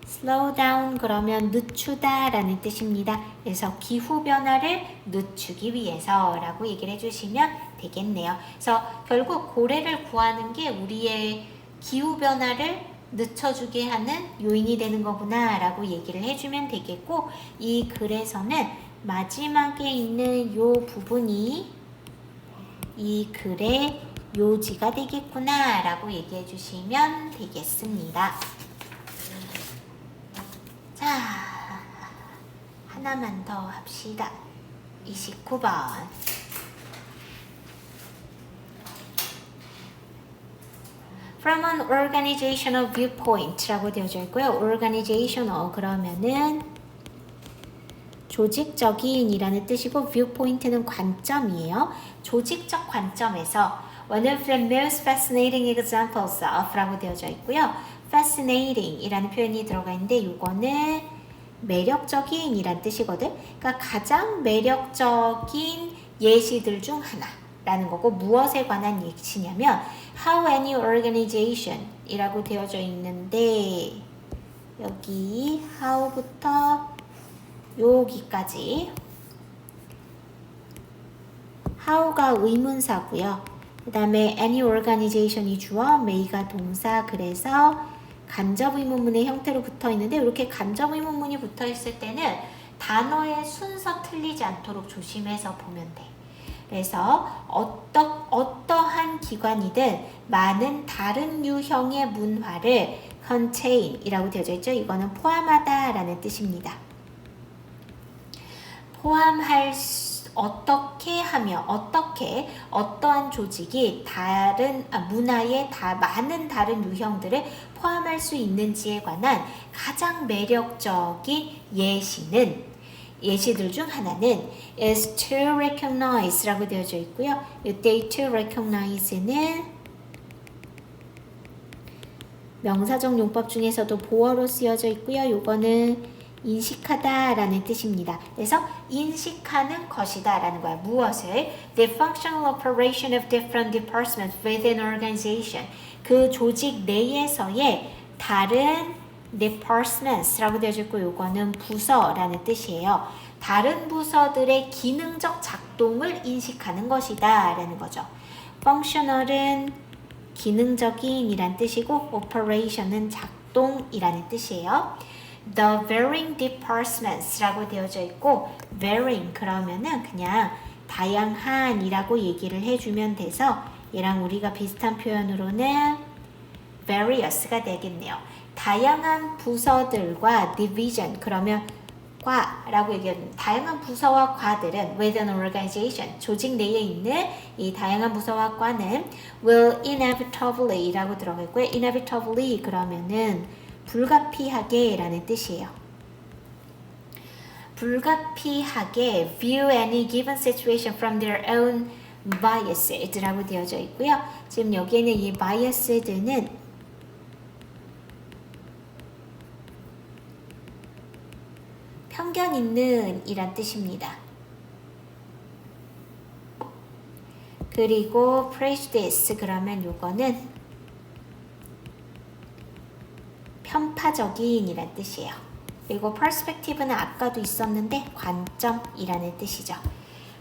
slow down 그러면 늦추다 라는 뜻입니다. 그래서 기후변화를 늦추기 위해서라고 얘기를 해주시면 되겠네요. 그래서 결국 고래를 구하는 게 우리의 기후변화를 늦춰주게 하는 요인이 되는 거구나 라고 얘기를 해주면 되겠고 이 글에서는 마지막에 있는 요 부분이 이 글의 요지가 되겠구나 라고 얘기해 주시면 되겠습니다. 자, 하나만 더 합시다. 29번. From an organizational viewpoint라고 되어져 있고요. organizational 그러면은 조직적인이라는 뜻이고 viewpoint는 관점이에요. 조직적 관점에서 one of the most fascinating examples of 라고 되어져 있고요. fascinating 이라는 표현이 들어가 있는데 이거는 매력적인 이란 뜻이거든. 그러니까 가장 매력적인 예시들 중 하나라는 거고 무엇에 관한 예시냐면 how any organization 이라고 되어져 있는데 여기 how부터 여기까지 how가 의문사고요. 그 다음에 any organization이 주어, may가 동사 그래서 간접 의문문의 형태로 붙어 있는데 이렇게 간접 의문문이 붙어 있을 때는 단어의 순서 틀리지 않도록 조심해서 보면 돼. 그래서 어떠한 기관이든 많은 다른 유형의 문화를 contain 이라고 되어져 있죠. 이거는 포함하다 라는 뜻입니다. 어떻게 하며 어떠한 조직이 다른 문화의 많은 다른 유형들을 포함할 수 있는지에 관한 가장 매력적인 예시들 중 하나는 is to recognize라고 되어져 있고요. 이때 to recognize는 명사적 용법 중에서도 보어로 쓰여져 있고요. 요거는 인식하다라는 뜻입니다. 그래서 인식하는 것이다라는 거야. 무엇을? The functional operation of different departments within an organization. 그 조직 내에서의 다른 departments라고 되어 있고 요거는 부서라는 뜻이에요. 다른 부서들의 기능적 작동을 인식하는 것이다 라는 거죠. functional은 기능적인 이란 뜻이고 operation은 작동이라는 뜻이에요. The varying departments 라고 되어져 있고 varying 그러면은 그냥 다양한 이라고 얘기를 해주면 돼서 얘랑 우리가 비슷한 표현으로는 various가 되겠네요. 다양한 부서들과 division 그러면 과라고 얘기하는 다양한 부서와 과들은 within an organization 조직 내에 있는 이 다양한 부서와 과는 will inevitably 라고 들어가 있고요. inevitably 그러면은 불가피하게 라는 뜻이에요. 불가피하게 view any given situation from their own biases 라고 되어져 있고요. 지금 여기에는 이 biases는 편견 있는 이란 뜻입니다. 그리고 prejudice 그러면 요거는 편파적인 이란 뜻이에요. 그리고 perspective는 아까도 있었는데 관점이라는 뜻이죠.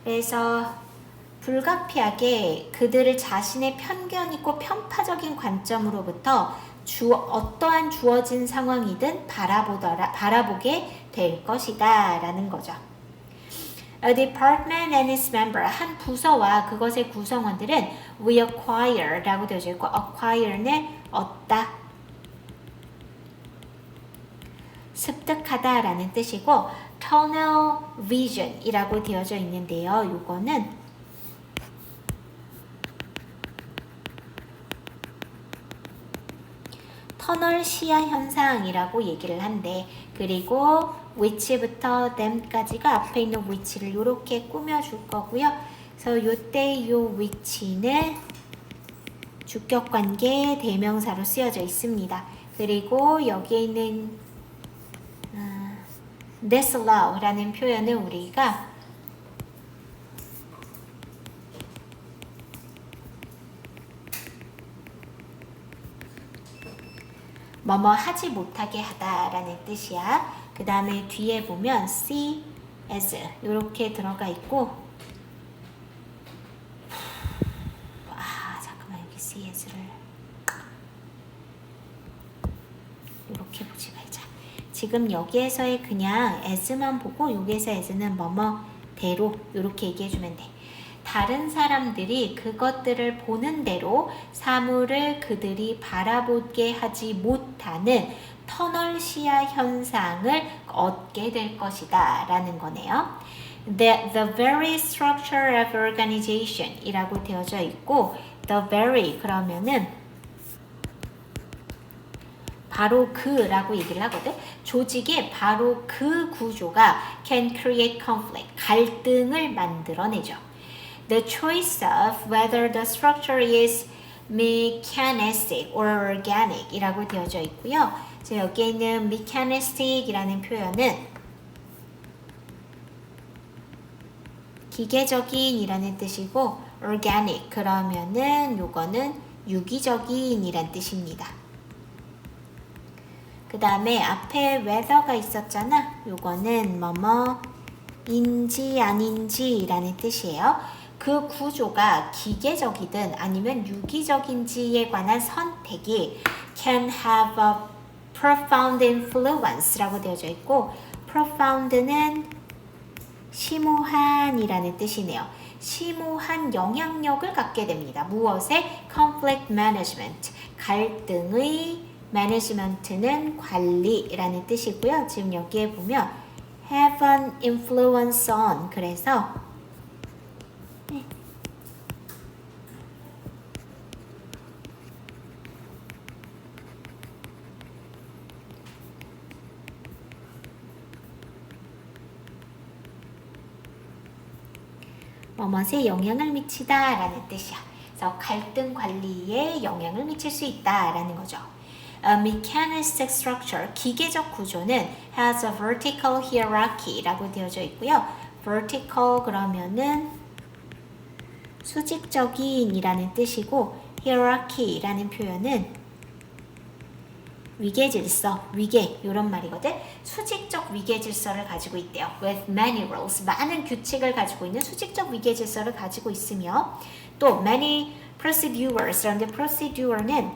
그래서 불가피하게 그들을 자신의 편견 있고 편파적인 관점으로부터 어떠한 주어진 상황이든 바라보게 될 것이다 라는 거죠. A department and its member 한 부서와 그것의 구성원들은 we acquire 라고 되어져 있고 acquire는 얻다 습득하다 라는 뜻이고 tunnel vision 이라고 되어져 있는데요. 요거는 터널 시야 현상이라고 얘기를 한대. 그리고 which부터 them까지가 앞에 있는 which를 이렇게 꾸며줄 거고요. 그래서 요때 요 which는 주격관계 대명사로 쓰여져 있습니다. 그리고 여기에 있는 disallow라는 표현은 우리가 뭐뭐 하지 못하게 하다라는 뜻이야. 그 다음에 뒤에 보면 see as 이렇게 들어가 있고 잠깐만 여기 see as를 이렇게 보지 말자. 지금 여기에서의 그냥 as만 보고 여기에서 as는 뭐뭐대로 이렇게 얘기해주면 돼. 다른 사람들이 그것들을 보는 대로 사물을 그들이 바라보게 하지 못하는 터널 시야 현상을 얻게 될 것이다 라는 거네요. The very structure of organization 이라고 되어져 있고 the very 그러면은 바로 그라고 얘기를 하거든. 조직의 바로 그 구조가 can create conflict 갈등을 만들어내죠. The choice of whether the structure is mechanistic or organic 이라고 되어져 있고요. 여기에 있는 mechanistic 이라는 표현은 기계적인 이라는 뜻이고 organic 그러면은 요거는 유기적인 이란 뜻입니다. 그 다음에 앞에 whether가 있었잖아. 요거는 뭐뭐인지 아닌지 라는 뜻이에요. 그 구조가 기계적이든 아니면 유기적인지에 관한 선택이 can have a profound influence 라고 되어져 있고 profound는 심오한 이라는 뜻이네요. 심오한 영향력을 갖게 됩니다. 무엇에? conflict management 갈등의 management는 관리라는 뜻이고요. 지금 여기에 보면 have an influence on 그래서 뭐뭐에 영향을 미치다 라는 뜻이야. 그래서 갈등 관리에 영향을 미칠 수 있다 라는 거죠. A mechanistic structure, 기계적 구조는 has a vertical hierarchy 라고 되어져 있고요. vertical 그러면은 수직적인 이라는 뜻이고 hierarchy 라는 표현은 위계 질서, 위계 이런 말이거든. 수직적 위계 질서를 가지고 있대요. With many rules, 많은 규칙을 가지고 있는 수직적 위계 질서를 가지고 있으며 또 many procedures, 그런데 procedure는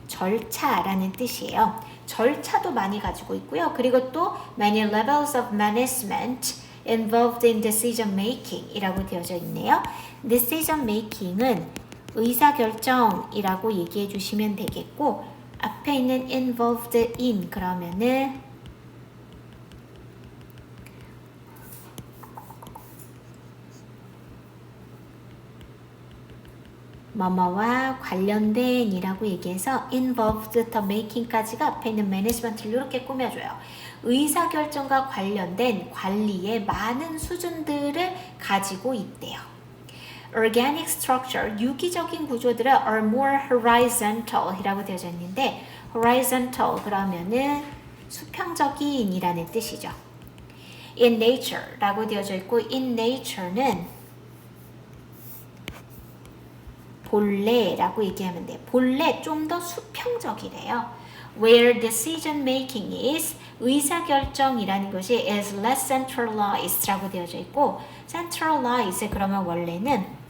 절차라는 뜻이에요. 절차도 많이 가지고 있고요. 그리고 또 many levels of management involved in decision making 이라고 되어져 있네요. decision making은 의사결정이라고 얘기해 주시면 되겠고 앞에 있는 involved in 그러면은 뭐뭐와 관련된 이라고 얘기해서 involved making까지가 앞에 있는 management를 이렇게 꾸며줘요. 의사결정과 관련된 관리의 많은 수준들을 가지고 있대요. Organic structure, 유기적인 구조들은 are more horizontal 이라고 되어져 있는데 horizontal 그러면은 수평적인 이라는 뜻이죠. In nature 라고 되어져 있고 in nature는 본래라고 얘기하면 돼. 본래 좀 더 수평적이래요. Where decision making is 의사결정이라는 것이 is less centralized 라고 되어져 있고 centralized 그러면 원래는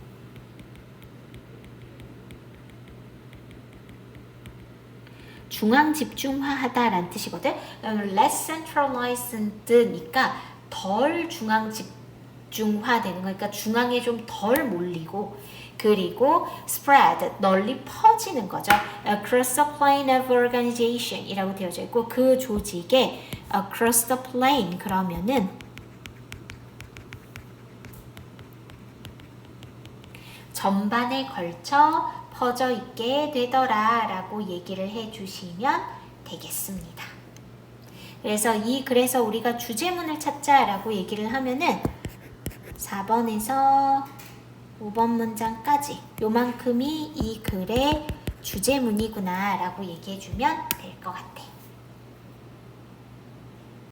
중앙 집중화하다라는 뜻이거든. less centralized니까 덜 중앙 집중화되는 거니까 중앙에 좀 덜 몰리고 그리고 spread 널리 퍼지는 거죠. across the plane of organization 이라고 되어져 있고 그 조직에 across the plane 그러면은 전반에 걸쳐 퍼져 있게 되더라 라고 얘기를 해 주시면 되겠습니다. 그래서 우리가 주제문을 찾자 라고 얘기를 하면은 4번에서 5번 문장까지 요만큼이 이 글의 주제문이구나 라고 얘기해 주면 될 것 같아.